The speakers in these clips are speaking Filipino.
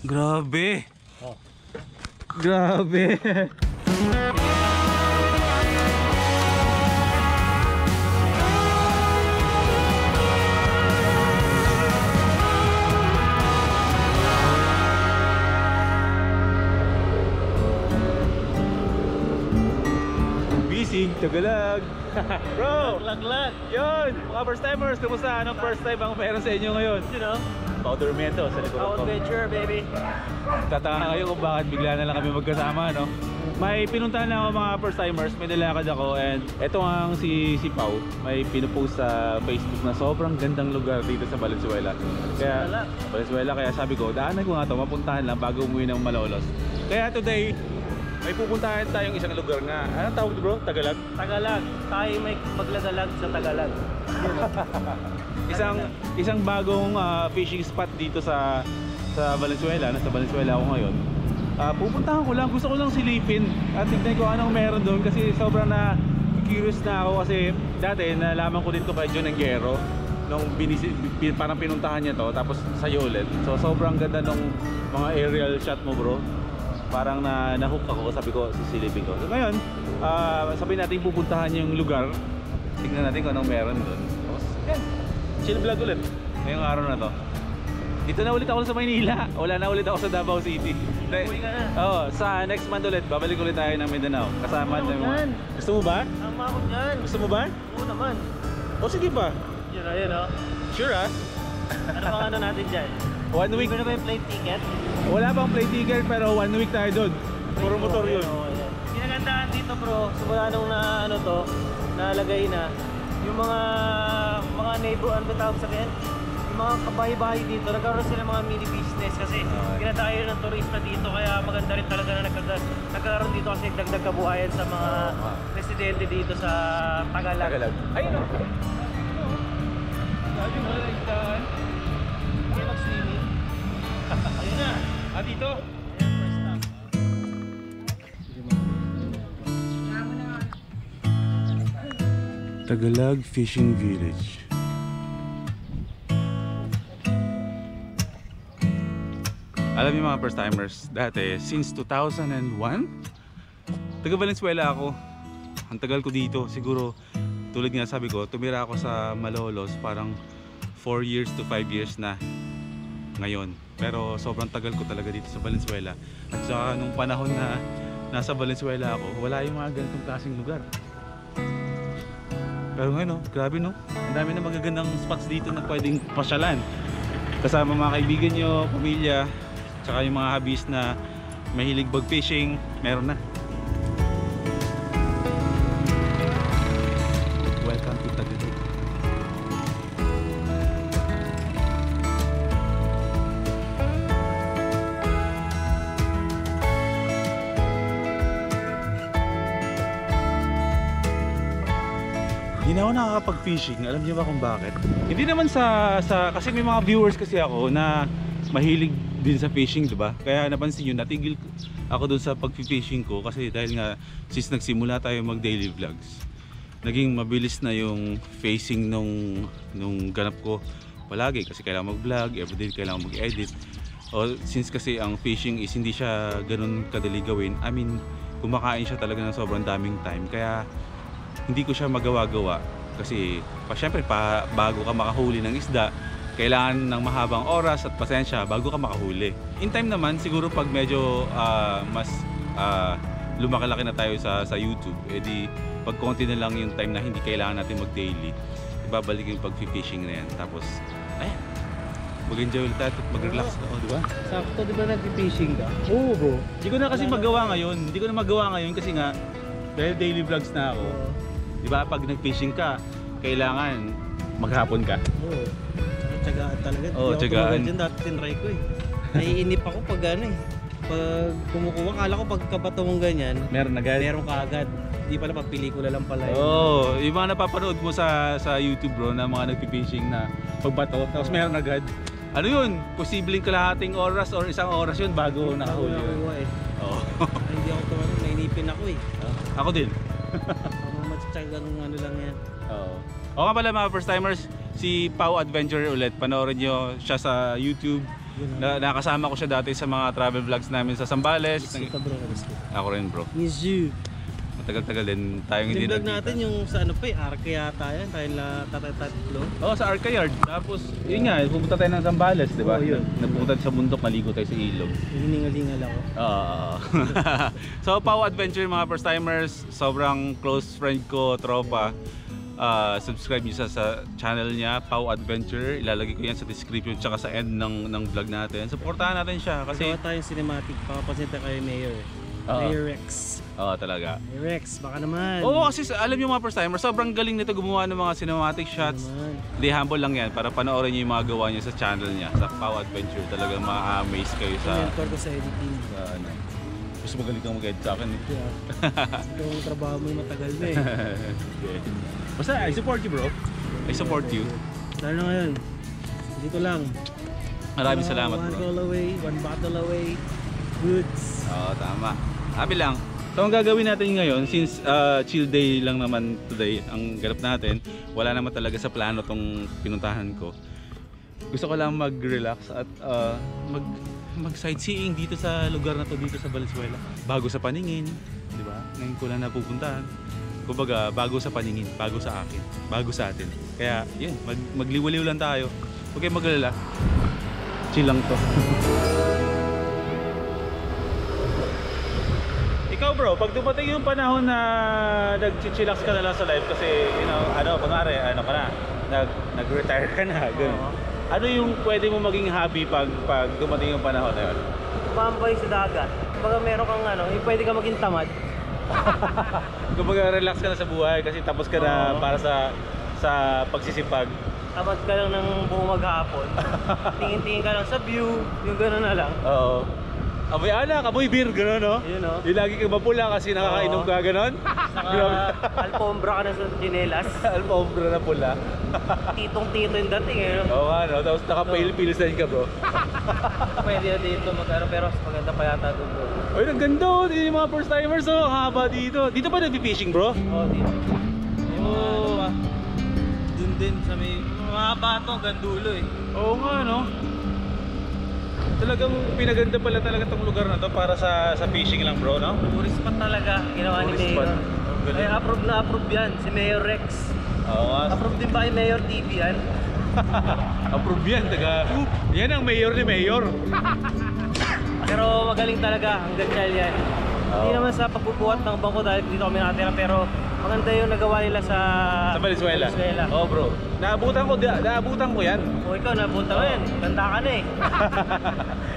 Grabe. Oh. Grabe. Bising, Tagalag. Bro, Lag-lag. yun, mga first timers, kumusta? Anong first time ang meron sa inyo ngayon? You know, Powdermento sa likod ko. adventure, baby. Tataka kayo kung bakit bigla na lang kami magkasama, no? May pinuntahan na ako mga first timers, may nilakad ako, and eto ang si Pau, may pinupost sa Facebook na sobrang gandang lugar dito sa Valenzuela. Kaya Valenzuela, kaya sabi ko, daanan ko nga to, mapuntahan lang bago umuwi ng Malolos. Kaya today, may pupuntahan tayong isang lugar nga. Anong tawag bro? Tagalag? Tagalag. Tayo may maglagalag sa Tagalag. Isang bagong fishing spot dito sa Valenzuela. Nasa Valenzuela ako ngayon. Pupuntahan ko lang, gusto ko lang silipin at tignan ko anong meron doon kasi sobrang na curious na ako kasi dati nalaman ko dito kay John Anguero nung parang pinuntahan niya to tapos sa'yo ulit. So sobrang ganda nung mga aerial shot mo bro. Parang na-hook ako, sabi ko sisilipin ko. So ngayon, sabihin natin pupuntahan yung lugar. Tignan natin kung anong meron doon. Tapos yan, chill vlog ulit ngayong araw na to. Dito na ulit ako sa Maynila. Wala na ulit ako sa Davao City. Uwi ka na. Oo, sa next month ulit, babalik ulit tayo ng Mindanao. Kasama Tama ng ako dyan. Gusto mo ba? Tama ako dyan. Gusto mo ba? Oo naman. O sige ba? Yun o, yun o. Sure ah? Ano bang ano natin dyan? 1 week. Libre na ba yung plane ticket? Wala pang play ticket pero 1 week tayo doon. Puro motor yun. Ginagandaan dito bro, simula nung na ano to, nalagay na yung mga neighbor, ano ba tawag sa kanya? Yung mga kabahay-bahay dito, nagkaroon sila ng mga mini business kasi ginadayo ng turista dito kaya maganda rin talaga na nagkaroon dito kasi dagdag kabuhayan sa mga residente dito sa Tagalag. Ayun o. Sabi mo na isdaan. Kaya mag-swimming. Ayun na. Dito? Ayan, first stop. Tagalag Fishing Village. Alam niyo mga first timers, dati since 2001 taga Valenzuela ako. Ang tagal ko dito, siguro tulad nga sabi ko, tumira ako sa Malolos parang 4 years to 5 years na ngayon. Pero sobrang tagal ko talaga dito sa Valenzuela. At saka nung panahon na nasa Valenzuela ako, wala yung mga ganitong klaseng lugar. Pero ngayon no, grabe no, ang dami na magagandang spots dito na pwedeng pasyalan. Kasama mga kaibigan nyo, pamilya, tsaka yung mga hobbies na mahilig bag fishing, meron na. Welcome to Tagalag. Hindi na ako nakakapag-fishing. Alam niyo ba kung bakit? Hindi naman kasi may mga viewers kasi ako na mahilig din sa fishing, 'di ba? Kaya napansin niyo natigil ako doon sa pag-fishing ko kasi dahil nga since nagsimula tayo mag-daily vlogs, naging mabilis na yung facing nung ganap ko palagi kasi kailangan mag-vlog, everyday kailangan mag-edit. O since kasi ang fishing is hindi siya ganun kadali gawin. I mean, kumakain siya talaga ng sobrang daming time. Kaya hindi ko siya magawa-gawa kasi syempre bago ka makahuli ng isda kailangan ng mahabang oras at pasensya bago ka makahuli. In time naman siguro pag medyo mas lumaki-laki na tayo sa YouTube, edi pag konti na lang yung time na hindi kailangan natin mag-daily, ibabalik yung pag-fishing na yan. Tapos ayan, mag-enjoy ulit tayo at mag-relax na, di ba? Sakto, di ba nag-fishing ka? Oo bro. Hindi ko na kasi magawa ngayon kasi nga dahil daily vlogs na ako. Di ba pag nag-fishing ka, kailangan maghapon ka. Oo. Tsagaan talaga. Oo, tsagaan. Dyan dati tinry ko eh. Naiinip ako pag ano eh. Pag kumukuha, kala ko pagkabato mong ganyan, Meron agad. meron ka agad. Hindi pala pelikula lang pala yun. Oo, yung mga napapanood mo sa YouTube bro na mga nag-fishing na pagbato, tapos meron agad. Ano yun? Posibleng kalahating oras or isang oras yun bago nakahuli yun. Nakuha eh. Oo. Hindi ako tumato, nainipin ako eh. Ako din. Mamatsagang ano lang yan. Oo. O nga pala mga first timers, si Pau Adventurer ulit. Panoorin nyo siya sa YouTube. Nakasama ko siya dati sa mga travel vlogs namin sa Zambales. Kita bro, Ako rin bro. miss you. Matagal-tagal din tayong hindi Yung vlog nagkita. natin yung sa ano pa eh, Arca yata yan, tayo tatlo. Oo, sa Arca Yard. Tapos, yun nga, pumunta tayo ng Zambales, di ba? Oo, yun. Nagpunta sa bundok, maligo tayo sa ilog. Hiningal-hingal ako. Oo. So, Pau Adventure mga first timers, sobrang close friend ko, tropa. Subscribe niyo sa channel niya, Pau Adventure. Ilalagay ko yan sa description tsaka sa end ng vlog natin. Supportahan natin siya kasi Gawa tayong cinematic, papapansin tayo kay Mayor. Oo. Mayor Rex. oo, talaga. Mayor Rex, baka naman. Oo, kasi alam niyo mga first timers, sobrang galing nito gumawa ng mga cinematic shots. Hindi, humble lang yan para panoorin niyo yung mga gawa niya sa channel niya, sa Pau Adventure. Talagang ma-amaze kayo sa Mentor ko sa editing. ano. Gusto magaling kang mag-edit sa akin eh. Ito yung trabaho mo yung matagal na eh. Okay. Basta, I support you bro. I support you. Lalo na ngayon, dito lang. Maraming salamat One bro. call away, one bottle away. Goods. Oo, tama. Happy lang. So ang gagawin natin ngayon, since chill day lang naman today ang ganap natin, wala naman talaga sa plano tong pinuntahan ko. Gusto ko lang mag-relax at mag-sightseeing dito sa lugar na to, dito sa Valenzuela. Bago sa paningin, di ba? Ngayon ko lang napupuntahan. Kumbaga, bago sa paningin, bago sa akin, bago sa atin. Kaya, yun, magliwaliw lang tayo. Huwag kayong maglala. Chill lang to. Ikaw bro, pag dumating yung panahon na nag-chillax ka na lang sa live kasi, you know, kunwari, ka na, nag-retire ka na, gano'n. Ano yung pwede mo maging hobby pag dumating yung panahon na yun? Tumambay sa dagat. Kumbaga meron kang yung pwede ka maging tamad. Kumbaga relax ka na sa buhay kasi tapos ka na para sa pagsisipag. Tamad ka lang ng buong maghapon. Tingin-tingin ka lang sa view, yung gano'n na lang. Oo. Amoy alak, amoy beer, gano'n no? Yun no? Yung lagi kang mapula kasi nakakainom ka, gano'n? Saka alpombra ka na sa chinelas. Alpombra na pula. Titong-tito yung dating eh. No? Oo nga no, tapos nakapail-pilis na ka bro. Pwede na dito magkano pero mas maganda pa yata doon bro. Ay, ang ganda oh, yung mga first timers oh, ang haba dito. Dito pa nag-fishing bro? Oo, dito. May mga ano Oo. pa. Dun din sa may mahaba to hanggang dulo eh. Oo nga no. Talagang pinaganda pala talaga tong lugar na to para sa fishing lang bro, no? Tourist spot talaga ginawa ni Tourist Mayor. spot. Ang galing. Ay approve na approve yan, si Mayor Rex. Oo nga. Approve din ba kay Mayor TV yan? Approve yan, taga. Yan ang mayor ni Mayor. Pero magaling talaga, hanggang dahil yan. Hindi naman sa pagbubuhat ng bangko dahil dito kami nakatira pero maganda yung nagawa nila sa Valenzuela. Valenzuela. Oo bro. Naabutan ko yan. O ikaw, napunta mo yan. Ganda ka na eh.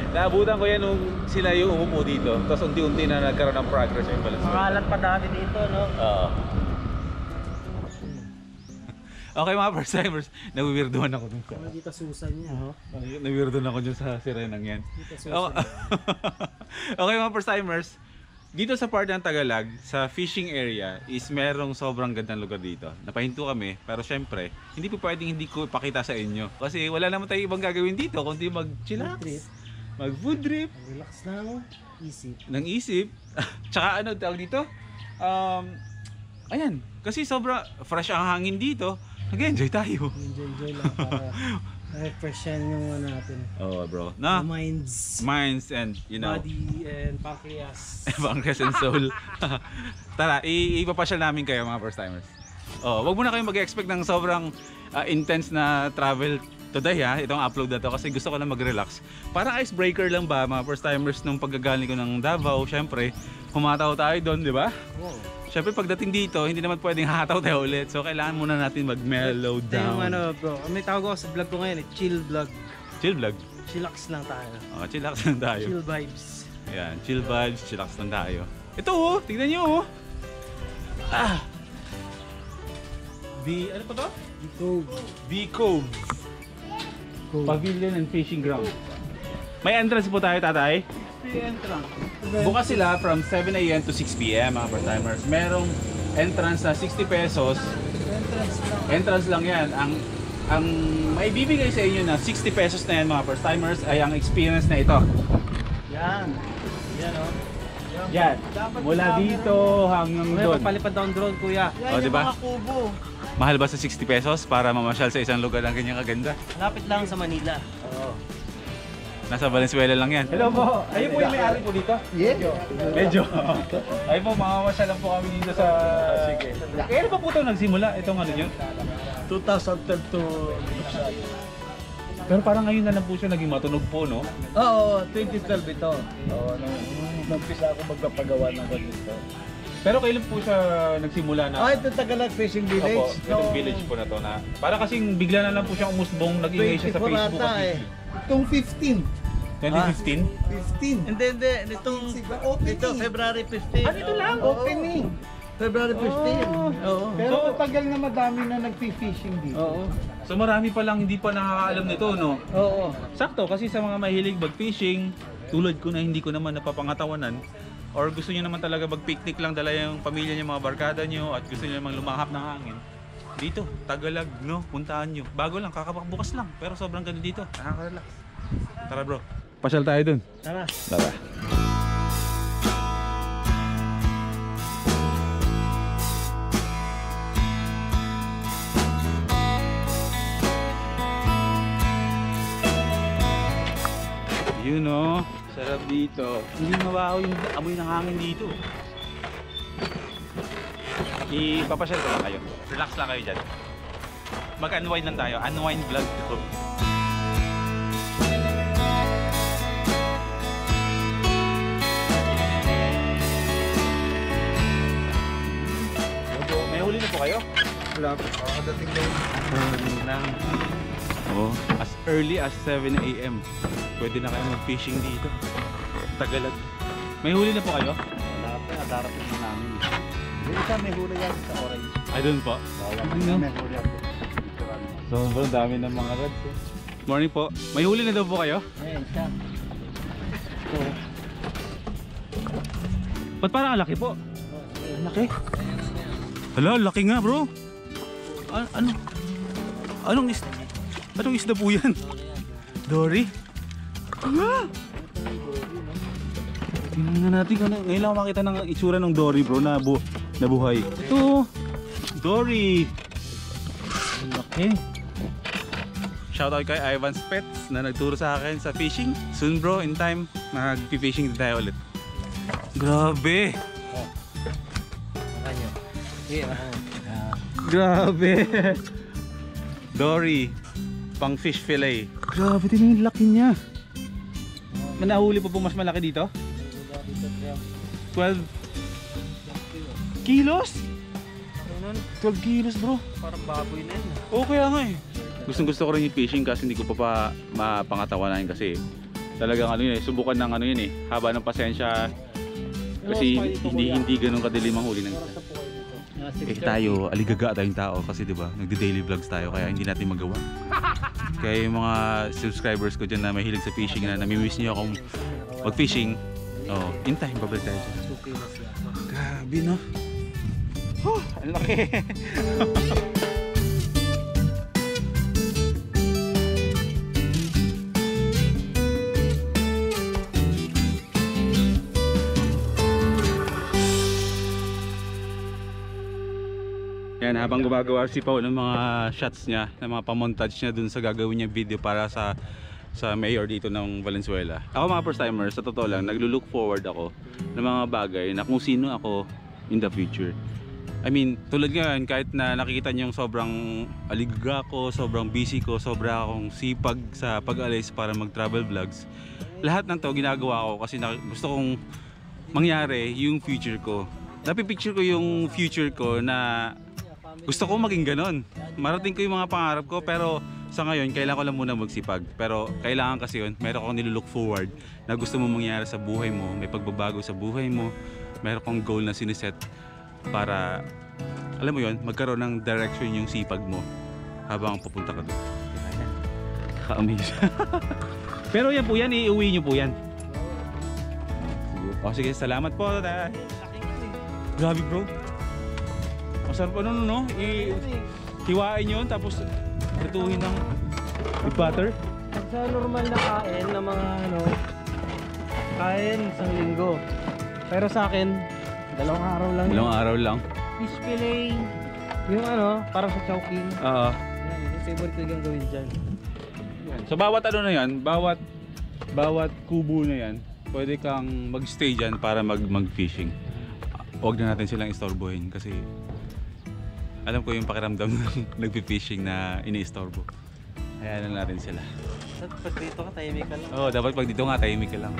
Naabutan ko yan nung sila yung umupo dito. Tapos unti-unti na nagkaroon ng progress yung Valenzuela. Makalat pa dati dito, no? Oo. Okay mga first timers, nawiwirduhan ako dun sa... Dito Susan niya. Nawiwirduhan ako dun sa sirenang yan. Dito Oh. Susan. Okay mga first timers, dito sa part ng Tagalag, sa fishing area is merong sobrang gandang lugar dito. Napahinto kami, pero syempre, hindi po pwedeng hindi ko ipakita sa inyo. Kasi wala naman tayong ibang gagawin dito, kundi mag-chillax, mag-food trip, Relax lang, isip. ng isip. Tsaka ano tawag dito? Ayan, kasi sobra fresh ang hangin dito. Nag-enjoy tayo. Enjoy lang para refresh yan yung ano natin. Oh bro, na Minds, minds and you know, body, and pancreas. pancreas and soul. Tara, ipapasyal namin kayo mga first timers. Oh, wag muna kayong mag-expect ng sobrang intense na travel today ha, itong upload na to kasi gusto ko lang mag-relax. Parang icebreaker lang ba mga first timers nung paggagaling ko ng Davao, syempre, humataw tayo doon, di ba? Oo. Syempre pagdating dito, hindi naman pwedeng hataw tayo ulit. So kailangan muna natin mag-mellow Ito yung down. ano bro, may tawag ako sa vlog ko ngayon eh, chill vlog. Chill vlog. Chillax lang tayo. Oh, chillax lang tayo. Chill vibes. Ayan, chill vibes, chillax lang tayo. Ito oh, tignan nyo oh. Ah. Ano pa to? The Cove. Pavilion and Fishing Ground. May entrance po tayo, tatay? Bukas sila from 7 AM to 6 PM mga part-timers. Merong entrance na 60 pesos. Entrance lang yan. Ang maibibigay sa inyo na 60 pesos na yan mga part-timers ay ang experience na ito. Yan. Yan o. Yan. Mula dito hanggang May doon. pagpalipad daw ang drone kuya. O, diba? Mga kubo. Mahal ba sa 60 pesos para mamasyal sa isang lugar ng kanyang kaganda? Lapit lang sa Manila. Oo. Nasa Valenzuela lang yan. Hello po. Ayun po yung may-ari po dito? Yeah. Medyo. Ayun po, makamasya lang po kami dito sa... Sige. Kailan pa po ito nagsimula? Itong ano yun? 2012 to... Pero parang ngayon na lang po siya naging matunog po, no? Oo, 2012 ito. Oo, nag-umpisa ako magpapagawa ng ganito. Pero kailan po siya nagsimula na? Ito Tagalog Fishing Village. Opo, itong village po na to na... Parang kasing bigla na lang po siyang umusbong, nag-ingay siya sa 24 Facebook. ata eh. Itong 15. 2015? Hindi. Itong... Ito, February 15. Ito lang? Opening. February 15. Oo. Pero matagal na madami na nagpi-fishing dito. Oo. So marami pa lang hindi pa nakakaalam nito, no? Oo. Sakto, kasi sa mga mahilig mag-fishing, tulad ko na hindi ko naman napapangatawanan, or gusto niyo naman talaga mag-picnic lang, dala yung pamilya niyo, mga barkada niyo, at gusto niyo naman lumahap ng hangin, dito, Tagalag, no? Puntahan niyo. Bago lang, kakapakbukas lang, pero sobrang ganda dito. Nakaka-relax. Tara bro, pasyal tayo dun. Tara. Tara. Yun o, sarap dito. Hindi mabaho yung amoy ng hangin dito. Ipapasyal ko lang kayo. Relax lang kayo dyan. Mag-unwind lang tayo. Unwind vlog ko. May huli na po kayo? Wala po. Dating Lang. Oh, as early as 7 AM. Pwede na kayo mag-fishing dito. Tagalag. May huli na po kayo? Darating na namin. Yung isa may huli yan sa orange. Ay, doon po. May huli yan. Sobrang dami ng mga rods. Morning po. May huli na daw po kayo? Ayan siya. Ba't parang ang laki po? Ang laki? Hala, laki nga bro. Anong isda po yan? Dory? Tingnan nga natin kung ngayon lang makita ng itsura ng dory bro na buhay. Ito, dory. Ang laki. Shoutout kay Ivan's Pets na nagturo sa akin sa fishing. Soon bro, in time, mag-fishing din tayo ulit. Grabe! Grabe! Dory, pang fish fillet. Grabe din yung laki niya. Manahuli pa po mas malaki dito? 12 kilos? 12 kilos bro. Parang baboy na yun. Oo, kaya nga eh. Gustong gusto ko rin yung fishing kasi hindi ko pa mapangatawanan kasi talagang ano yun eh, subukan ng ano yun eh, haba ng pasensya kasi hindi ganun kadilim ang huli ng isda. Eh tayo, aligaga tayong tao kasi diba, nagde-daily vlogs tayo kaya hindi natin magawa. Kaya yung mga subscribers ko dyan na mahilig sa fishing na namimiss niyo akong mag-fishing, oh, in time, babalik tayo dyan. Grabe no? Ang laki! Yan, habang gumagawa si Paul ng mga shots niya, ng mga pamontage niya dun sa gagawin niya video para sa mayor dito ng Valenzuela. Ako mga first timer, sa totoo lang, naglo-look forward ako ng mga bagay na kung sino ako in the future. I mean, tulad ngayon, kahit na nakikita niyo yung sobrang aligaga ko, sobrang busy ko, sobra akong sipag sa pag-alis para mag-travel vlogs. Lahat ng to ginagawa ko kasi gusto kong mangyari yung future ko. Napipicture ko yung future ko na gusto ko maging ganon. Marating ko yung mga pangarap ko pero sa ngayon kailangan ko lang muna magsipag. Pero kailangan kasi yun, meron kong nilook forward na gusto mo mangyari sa buhay mo, may pagbabago sa buhay mo, meron kong goal na siniset para, alam mo yun, magkaroon ng direction yung sipag mo habang pupunta ka doon. Ka-amaze. Pero yan po yan, iuwi nyo po yan. O sige, salamat po. Grabe bro. Masarap pa nun, no? Hiwain yun, tapos lutuin ng butter. Sa normal na kain ng mga kain isang linggo. Pero sa akin, 2 araw lang. 2 araw lang. Fish fillet, yung parang sa chowking. Oo. Yan, yung favorite ko yung gawin dyan. So bawat ano na yan, bawat bawat kubo na yan, pwede kang magstay dyan para mag-fishing. Huwag na natin silang istorbohin kasi alam ko yung pakiramdam ng nagpi-fishing na ini-istorbo. Hayaan na natin sila. Pag dito ka, tahimik ka lang. Oo, dapat pag dito nga tahimik ka lang.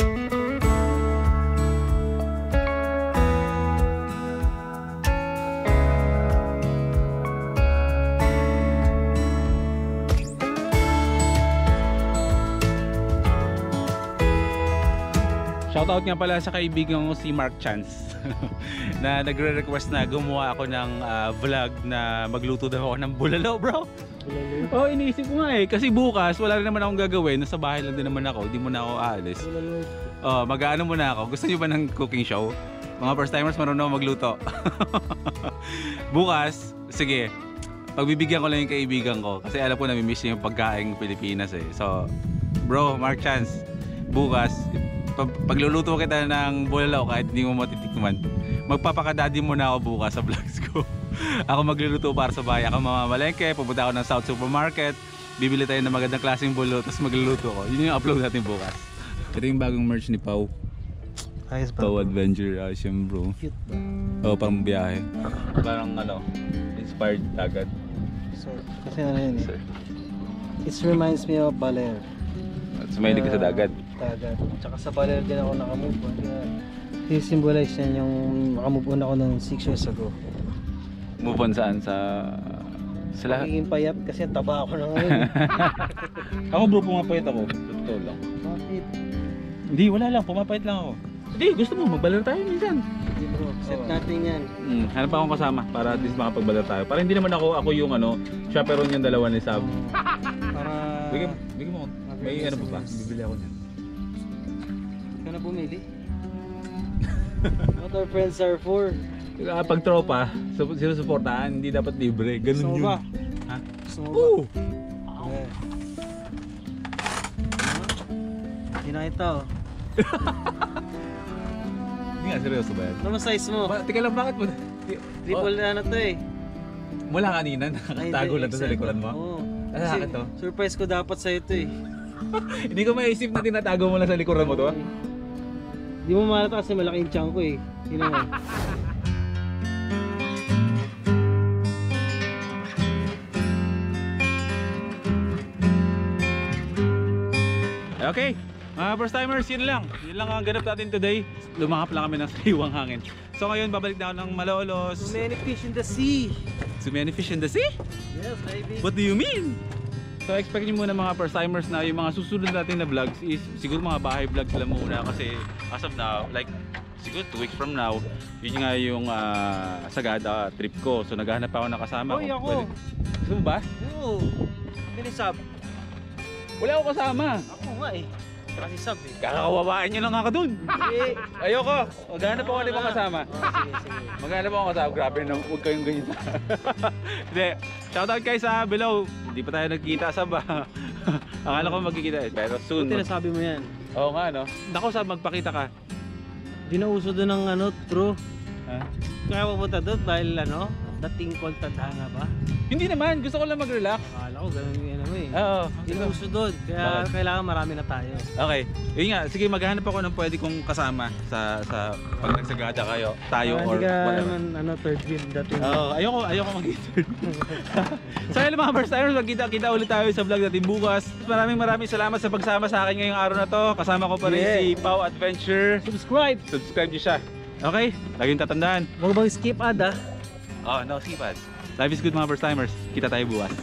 Shoutout nga pala sa kaibigan ko si Mark Chance na nagre-request na gumawa ako ng vlog na magluto daw ako ng bulalo, bro. Oh, iniisip ko nga eh kasi bukas wala rin naman akong gagawin, nasa bahay lang din naman ako, hindi muna ako aalis. Oh, mag-aano muna ako. Gusto niyo ba ng cooking show? Mga first timers marunong ako magluto. Bukas, sige. Pagbibigyan ko lang yung kaibigan ko kasi alam ko namimiss niya yung pagkain ng Pilipinas eh. So, bro, Mark Chance, bukas pagluluto kita ng bulalo kahit hindi mo matitikman, magpapakadadi muna ako bukas sa vlogs ko. Ako magluluto para sa bahay, ako mamamalengke, pupunta ako ng South Supermarket, bibili tayo ng magandang klaseng bulalo, tapos magluluto ko. Yun yung upload natin bukas. Ito yung bagong merch ni Pau. Ayos ba? Pau Adventure Ocean, bro. Cute ba? Oo, parang biyahe. Parang ano, inspired agad. So, kasi ano yun Sir. It reminds me of Baler. Sumahilig ka sa dagat. Dagat. Tsaka sa Baler din ako nakamove on. Kaya symbolize yan yung nakamove on ako ng 6 years ago. Move on saan? Sa lahat? Magiging payat kasi taba ako na ngayon. Ako bro, pumapayat ako. Totoo lang. Bakit? Hindi, wala lang. Pumapayat lang ako. Hindi, gusto mo, magbalar tayo minsan. Hindi bro, set natin yan. Hanap pa akong kasama para at least makapagbalar tayo. Para hindi naman ako yung ano, chaperone yung dalawa ni Sab. Para... Bigyan mo. May ano pa ba? Bibili ako niyan. Ikaw na bumili. What our friends are for. Pag tropa, sinusuportahan, hindi dapat libre. Ganun Gusto mo yun. ba? Ha? Gusto mo ba? Oo! Yeah. Hindi na kita oh. Hindi nga, seryoso ba yan? Ano ba size mo? Teka lang, bakit mo? Triple na to eh. Mula kanina, nakatago lang to sa likuran mo? Oo. Ano sa akin to? Surprise ko dapat sa'yo to eh. Hindi ko maisip na tinatago mo lang sa likuran mo to. Di mo malata kasi malaki yung tiyan ko eh. Sino mo? Okay, mga first timers, yun lang ang ganap natin today. Lumahap lang kami ng sariwang hangin. So ngayon, babalik na ako ng Malolos. Too many fish in the sea. Too many fish in the sea? Yes, baby. What do you mean? So expect nyo muna mga first timers na yung mga susunod natin na vlogs is siguro mga bahay vlogs lang muna kasi as of now, like siguro 2 weeks from now, yun nga yung Sagada trip ko. So naghahanap ako ng kasama. Hoy, kung ako. pwede. Gusto mo ba? Oo. Binisab. Wala ako kasama. Ako nga eh. Kasi sab eh. Kakakawawain nyo lang ako dun. Eh. Ayoko. Maghanap ako ng ibang kasama. Sige, sige. Maghanap ako kasama. Grabe na, huwag kayong ganyan. Hindi. Shoutout guys sa below. Hindi pa tayo nagkita sa ba. Akala ko magkikita eh. Pero soon. Buti nasabi mo yan. Oo nga no. Nako sa magpakita ka. Di na uso doon ng ano, true. Ha? Kaya pupunta doon dahil ano, dating call tadhana ba? Hindi naman. Gusto ko lang mag-relax. Akala ko ganun yung ano mo eh. Oo. Di na uso doon. Kaya Bakit? kailangan marami na tayo. Okay. Yun nga. Sige maghanap ako ng pwede kong kasama sa pag nagsagada kayo. Tayo or Hindi ka whatever. naman ano, third wheel dating. Oo, ayoko mag-third. So ayun mga first timers, magkita-kita ulit tayo sa vlog natin bukas. Maraming salamat sa pagsama sa akin ngayong araw na to. Kasama ko pa rin Yeah. si Pau Adventure. Subscribe! Subscribe niyo siya. Okay? Laging tatandaan. Huwag bang skip ad ah. Oh, no, skip ads. Life is good mga first timers. Kita tayo bukas.